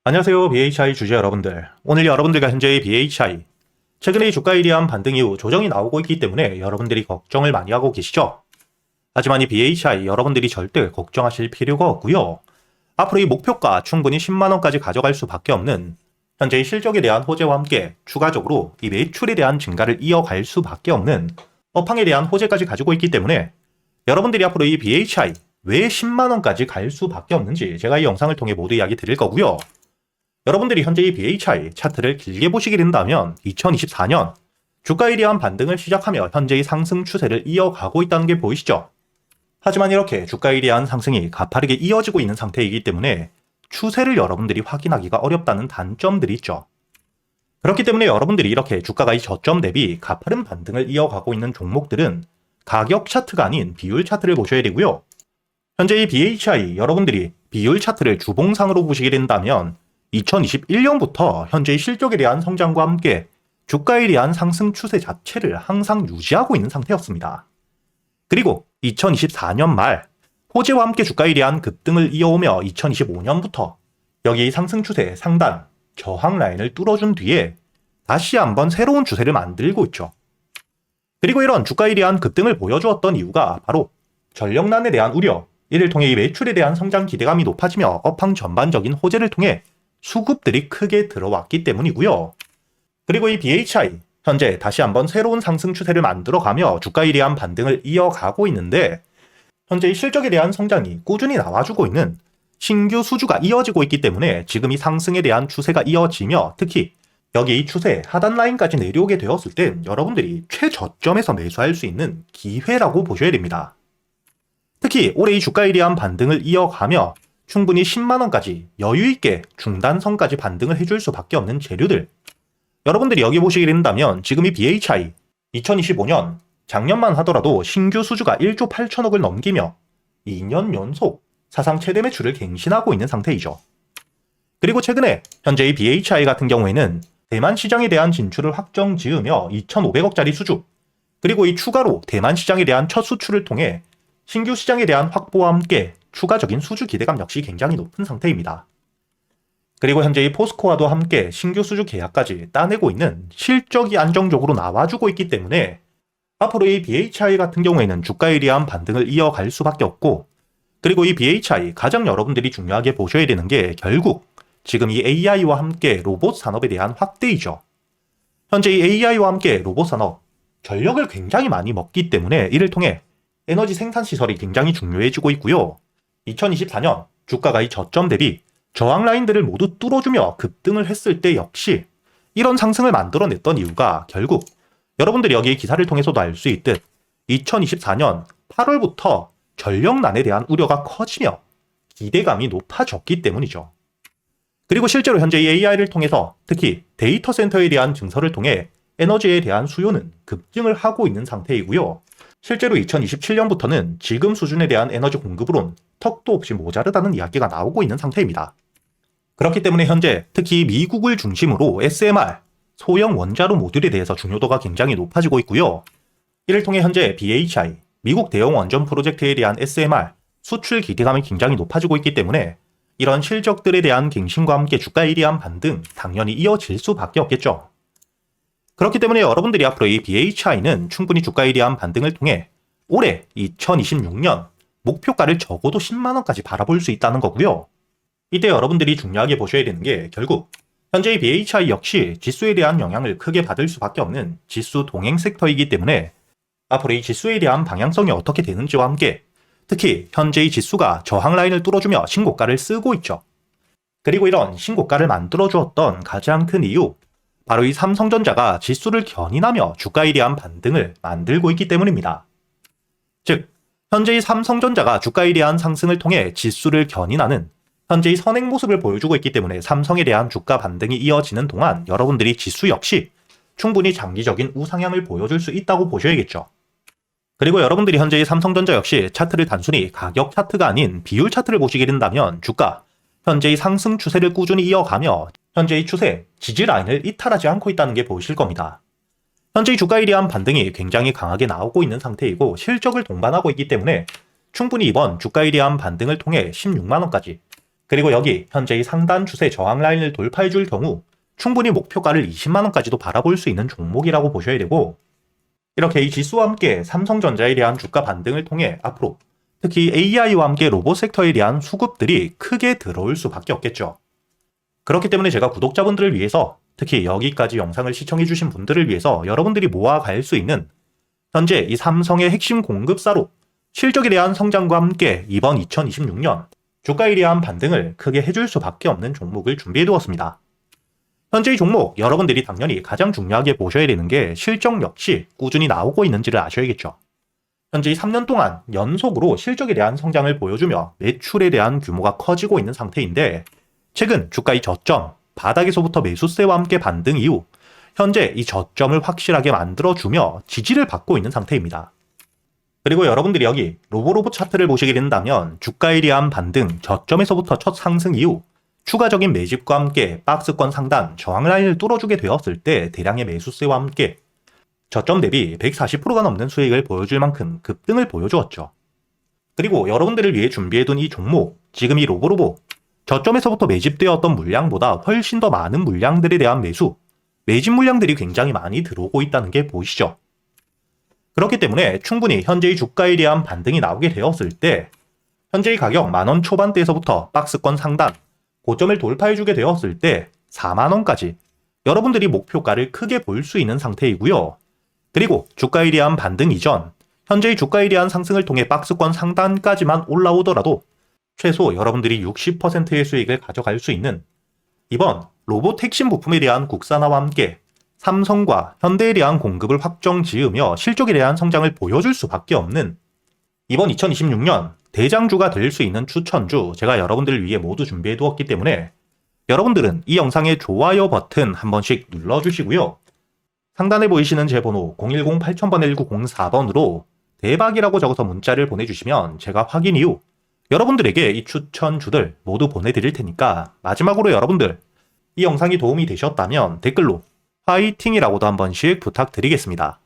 안녕하세요. BHI 주주 여러분들. 오늘 여러분들과 현재의 BHI. 최근에 주가에 대한 반등 이후 조정이 나오고 있기 때문에 여러분들이 걱정을 많이 하고 계시죠? 하지만 이 BHI 여러분들이 절대 걱정하실 필요가 없고요. 앞으로 이 목표가 충분히 10만원까지 가져갈 수밖에 없는 현재의 실적에 대한 호재와 함께 추가적으로 이 매출에 대한 증가를 이어갈 수밖에 없는 업황에 대한 호재까지 가지고 있기 때문에 여러분들이 앞으로 이 BHI 왜 10만원까지 갈 수밖에 없는지 제가 이 영상을 통해 모두 이야기 드릴 거고요. 여러분들이 현재 이 BHI 차트를 길게 보시게 된다면 2024년 주가에 대한 반등을 시작하며 현재의 상승 추세를 이어가고 있다는 게 보이시죠? 하지만 이렇게 주가에 대한 상승이 가파르게 이어지고 있는 상태이기 때문에 추세를 여러분들이 확인하기가 어렵다는 단점들이 있죠. 그렇기 때문에 여러분들이 이렇게 주가가 이 저점 대비 가파른 반등을 이어가고 있는 종목들은 가격 차트가 아닌 비율 차트를 보셔야 되고요. 현재 이 BHI 여러분들이 비율 차트를 주봉상으로 보시게 된다면 2021년부터 현재의 실적에 대한 성장과 함께 주가에 대한 상승 추세 자체를 항상 유지하고 있는 상태였습니다. 그리고 2024년 말 호재와 함께 주가에 대한 급등을 이어오며 2025년부터 여기의 상승 추세 상단, 저항 라인을 뚫어준 뒤에 다시 한번 새로운 추세를 만들고 있죠. 그리고 이런 주가에 대한 급등을 보여주었던 이유가 바로 전력난에 대한 우려, 이를 통해 이 매출에 대한 성장 기대감이 높아지며 업황 전반적인 호재를 통해 수급들이 크게 들어왔기 때문이고요. 그리고 이 BHI 현재 다시 한번 새로운 상승 추세를 만들어가며 주가에 대한 반등을 이어가고 있는데 현재 이 실적에 대한 성장이 꾸준히 나와주고 있는 신규 수주가 이어지고 있기 때문에 지금 이 상승에 대한 추세가 이어지며 특히 여기 이 추세 하단 라인까지 내려오게 되었을 땐 여러분들이 최저점에서 매수할 수 있는 기회라고 보셔야 됩니다. 특히 올해 이 주가에 대한 반등을 이어가며 충분히 10만원까지 여유있게 중단선까지 반등을 해줄 수밖에 없는 재료들. 여러분들이 여기 보시게 된다면 지금 이 BHI 2025년 작년만 하더라도 신규 수주가 1조 8천억을 넘기며 2년 연속 사상 최대 매출을 갱신하고 있는 상태이죠. 그리고 최근에 현재 이 BHI 같은 경우에는 대만 시장에 대한 진출을 확정 지으며 2,500억짜리 수주, 그리고 이 추가로 대만 시장에 대한 첫 수출을 통해 신규 시장에 대한 확보와 함께 추가적인 수주 기대감 역시 굉장히 높은 상태입니다. 그리고 현재 이 포스코와도 함께 신규 수주 계약까지 따내고 있는 실적이 안정적으로 나와주고 있기 때문에 앞으로 이 BHI 같은 경우에는 주가에 대한 반등을 이어갈 수밖에 없고, 그리고 이 BHI 가장 여러분들이 중요하게 보셔야 되는 게 결국 지금 이 AI와 함께 로봇 산업에 대한 확대이죠. 현재 이 AI와 함께 로봇 산업 전력을 굉장히 많이 먹기 때문에 이를 통해 에너지 생산 시설이 굉장히 중요해지고 있고요. 2024년 주가가 이 저점 대비 저항 라인들을 모두 뚫어주며 급등을 했을 때 역시 이런 상승을 만들어냈던 이유가 결국 여러분들이 여기 기사를 통해서도 알 수 있듯 2024년 8월부터 전력난에 대한 우려가 커지며 기대감이 높아졌기 때문이죠. 그리고 실제로 현재 이 AI를 통해서 특히 데이터 센터에 대한 증설을 통해 에너지에 대한 수요는 급증을 하고 있는 상태이고요. 실제로 2027년부터는 지금 수준에 대한 에너지 공급으론 턱도 없이 모자르다는 이야기가 나오고 있는 상태입니다. 그렇기 때문에 현재 특히 미국을 중심으로 SMR, 소형 원자로 모듈에 대해서 중요도가 굉장히 높아지고 있고요. 이를 통해 현재 BHI, 미국 대형 원전 프로젝트에 대한 SMR, 수출 기대감이 굉장히 높아지고 있기 때문에 이런 실적들에 대한 갱신과 함께 주가에 대한 반등 당연히 이어질 수밖에 없겠죠. 그렇기 때문에 여러분들이 앞으로 이 BHI는 충분히 주가에 대한 반등을 통해 올해 2026년 목표가를 적어도 10만원까지 바라볼 수 있다는 거고요. 이때 여러분들이 중요하게 보셔야 되는 게 결국 현재 이 BHI 역시 지수에 대한 영향을 크게 받을 수밖에 없는 지수 동행 섹터이기 때문에 앞으로 이 지수에 대한 방향성이 어떻게 되는지와 함께 특히 현재 이 지수가 저항 라인을 뚫어주며 신고가를 쓰고 있죠. 그리고 이런 신고가를 만들어주었던 가장 큰 이유, 바로 이 삼성전자가 지수를 견인하며 주가에 대한 반등을 만들고 있기 때문입니다. 즉, 현재 이 삼성전자가 주가에 대한 상승을 통해 지수를 견인하는 현재의 선행 모습을 보여주고 있기 때문에 삼성에 대한 주가 반등이 이어지는 동안 여러분들이 지수 역시 충분히 장기적인 우상향을 보여줄 수 있다고 보셔야겠죠. 그리고 여러분들이 현재의 삼성전자 역시 차트를 단순히 가격 차트가 아닌 비율 차트를 보시게 된다면 주가, 현재의 상승 추세를 꾸준히 이어가며 현재의 추세, 지지 라인을 이탈하지 않고 있다는 게 보이실 겁니다. 현재의 주가에 대한 반등이 굉장히 강하게 나오고 있는 상태이고 실적을 동반하고 있기 때문에 충분히 이번 주가에 대한 반등을 통해 16만원까지 그리고 여기 현재 이 상단 추세 저항 라인을 돌파해 줄 경우 충분히 목표가를 20만원까지도 바라볼 수 있는 종목이라고 보셔야 되고, 이렇게 이 지수와 함께 삼성전자에 대한 주가 반등을 통해 앞으로 특히 AI와 함께 로봇 섹터에 대한 수급들이 크게 들어올 수밖에 없겠죠. 그렇기 때문에 제가 구독자분들을 위해서, 특히 여기까지 영상을 시청해주신 분들을 위해서 여러분들이 모아갈 수 있는 현재 이 삼성의 핵심 공급사로 실적에 대한 성장과 함께 이번 2026년 주가에 대한 반등을 크게 해줄 수밖에 없는 종목을 준비해두었습니다. 현재 이 종목 여러분들이 당연히 가장 중요하게 보셔야 되는 게 실적 역시 꾸준히 나오고 있는지를 아셔야겠죠. 현재 이 3년 동안 연속으로 실적에 대한 성장을 보여주며 매출에 대한 규모가 커지고 있는 상태인데, 최근 주가의 저점, 바닥에서부터 매수세와 함께 반등 이후 현재 이 저점을 확실하게 만들어주며 지지를 받고 있는 상태입니다. 그리고 여러분들이 여기 로보로봇 차트를 보시게 된다면 주가에 대한 반등, 저점에서부터 첫 상승 이후 추가적인 매집과 함께 박스권 상단 저항 라인을 뚫어주게 되었을 때 대량의 매수세와 함께 저점 대비 140%가 넘는 수익을 보여줄 만큼 급등을 보여주었죠. 그리고 여러분들을 위해 준비해둔 이 종목, 지금 이 로보로봇 저점에서부터 매집되었던 물량보다 훨씬 더 많은 물량들에 대한 매집 물량들이 굉장히 많이 들어오고 있다는 게 보이시죠? 그렇기 때문에 충분히 현재의 주가에 대한 반등이 나오게 되었을 때 현재의 가격 만원 초반대에서부터 박스권 상단 고점을 돌파해주게 되었을 때 4만원까지 여러분들이 목표가를 크게 볼 수 있는 상태이고요. 그리고 주가에 대한 반등 이전, 현재의 주가에 대한 상승을 통해 박스권 상단까지만 올라오더라도 최소 여러분들이 60%의 수익을 가져갈 수 있는 이번 로봇 핵심 부품에 대한 국산화와 함께 삼성과 현대에 대한 공급을 확정 지으며 실적에 대한 성장을 보여줄 수밖에 없는 이번 2026년 대장주가 될 수 있는 추천주 제가 여러분들을 위해 모두 준비해 두었기 때문에 여러분들은 이 영상의 좋아요 버튼 한 번씩 눌러주시고요. 상단에 보이시는 제 번호 010-8000-1904번으로 대박이라고 적어서 문자를 보내주시면 제가 확인 이후 여러분들에게 이 추천주들 모두 보내드릴 테니까 마지막으로 여러분들 이 영상이 도움이 되셨다면 댓글로 화이팅이라고도 한 번씩 부탁드리겠습니다.